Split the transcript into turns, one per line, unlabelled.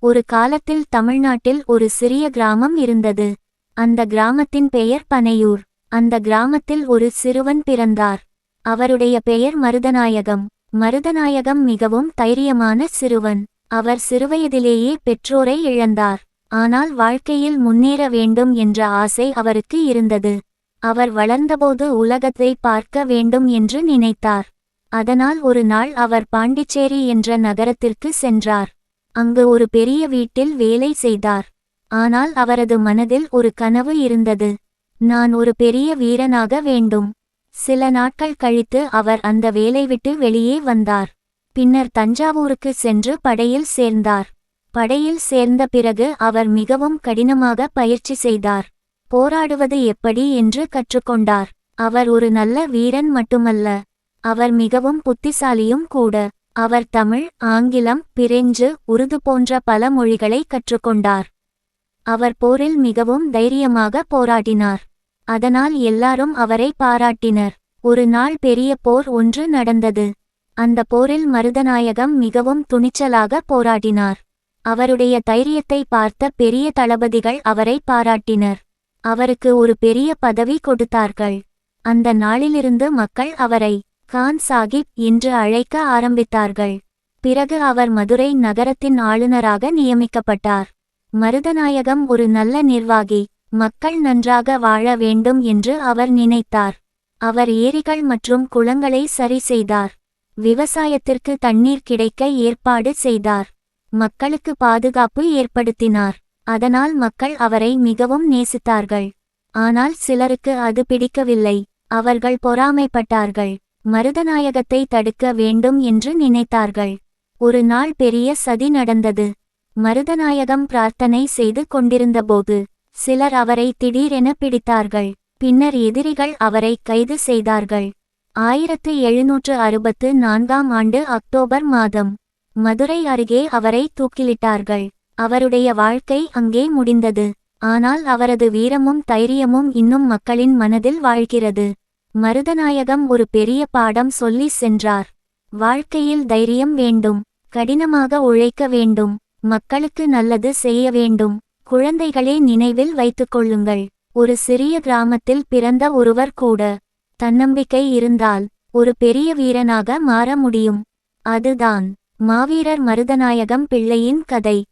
ஒரு காலத்தில் தமிழ்நாட்டில் ஒரு சிறிய கிராமம் இருந்தது. அந்த கிராமத்தின் பெயர் பனையூர். அந்த கிராமத்தில் ஒரு சிறுவன் பிறந்தார். அவருடைய பெயர் மருதநாயகம். மருதநாயகம் மிகவும் தைரியமான சிறுவன். அவர் சிறுவயதிலேயே பெற்றோரை இழந்தார். ஆனால் வாழ்க்கையில் முன்னேற வேண்டும் என்ற ஆசை அவருக்கு இருந்தது. அவர் வளர்ந்தபோது உலகத்தை பார்க்க வேண்டும் என்று நினைத்தார். அதனால் ஒரு நாள் அவர் பாண்டிச்சேரி என்ற நகரத்திற்கு சென்றார். அங்கு ஒரு பெரிய வீட்டில் வேலை செய்தார். ஆனால் அவரது மனதில் ஒரு கனவு இருந்தது. நான் ஒரு பெரிய வீரனாக வேண்டும். சில நாட்கள் கழித்து அவர் அந்த வேலை விட்டு வெளியே வந்தார். பின்னர் தஞ்சாவூருக்கு சென்று படையில் சேர்ந்தார். படையில் சேர்ந்த பிறகு அவர் மிகவும் கடினமாக பயிற்சி செய்தார். போராடுவது எப்படி என்று கற்றுக்கொண்டார். அவர் ஒரு நல்ல வீரன் மட்டுமல்ல, அவர் மிகவும் புத்திசாலியும் கூட. அவர் தமிழ், ஆங்கிலம், பிரெஞ்சு, உருது போன்ற பல மொழிகளை கற்றுக்கொண்டார். அவர் போரில் மிகவும் தைரியமாக போராடினார். அதனால் எல்லாரும் அவரை பாராட்டினர். ஒரு நாள் பெரிய போர் ஒன்று நடந்தது. அந்த போரில் மருதநாயகம் மிகவும் துணிச்சலாக போராடினார். அவருடைய தைரியத்தை பார்த்த பெரிய தளபதிகள் அவரை பாராட்டினர். அவருக்கு ஒரு பெரிய பதவி கொடுத்தார்கள். அந்த நாளிலிருந்து மக்கள் அவரை கான் சாகிப் என்று அழைக்க ஆரம்பித்தார்கள். பிறகு அவர் மதுரை நகரத்தின் ஆளுநராக நியமிக்கப்பட்டார். மருதநாயகம் ஒரு நல்ல நிர்வாகி. மக்கள் நன்றாக வாழ வேண்டும் என்று அவர் நினைத்தார். அவர் ஏரிகள் மற்றும் குளங்களை சரி செய்தார். விவசாயத்திற்கு தண்ணீர் கிடைக்க ஏற்பாடு செய்தார். மக்களுக்கு பாதுகாப்பு ஏற்படுத்தினார். அதனால் மக்கள் அவரை மிகவும் நேசித்தார்கள். ஆனால் சிலருக்கு அது பிடிக்கவில்லை. அவர்கள் பொறாமைப்பட்டார்கள். மருதநாயகத்தை தடுக்க வேண்டும் என்று நினைத்தார்கள். ஒரு நாள் பெரிய சதி நடந்தது. மருதநாயகம் பிரார்த்தனை செய்து கொண்டிருந்தபோது சிலர் அவரை திடீரென பிடித்தார்கள். பின்னர் எதிரிகள் அவரை கைது செய்தார்கள். 1764 ஆண்டு அக்டோபர் மாதம் மதுரை அருகே அவரை தூக்கிலிட்டார்கள். அவருடைய வாழ்க்கை அங்கே முடிந்தது. ஆனால் அவரது வீரமும் தைரியமும் இன்னும் மக்களின் மனதில் வாழ்கிறது. மருதநாயகம் ஒரு பெரிய பாடம் சொல்லி சென்றார். வாழ்க்கையில் தைரியம் வேண்டும். கடினமாக உழைக்க வேண்டும். மக்களுக்கு நல்லது செய்ய வேண்டும். குழந்தைகளே, நினைவில் வைத்துக்கொள்ளுங்கள், ஒரு சிறிய கிராமத்தில் பிறந்த ஒருவர் கூட தன்னம்பிக்கை இருந்தால் ஒரு பெரிய வீரனாக மாற முடியும். அதுதான் மாவீரர் மருதநாயகம் பிள்ளையின் கதை.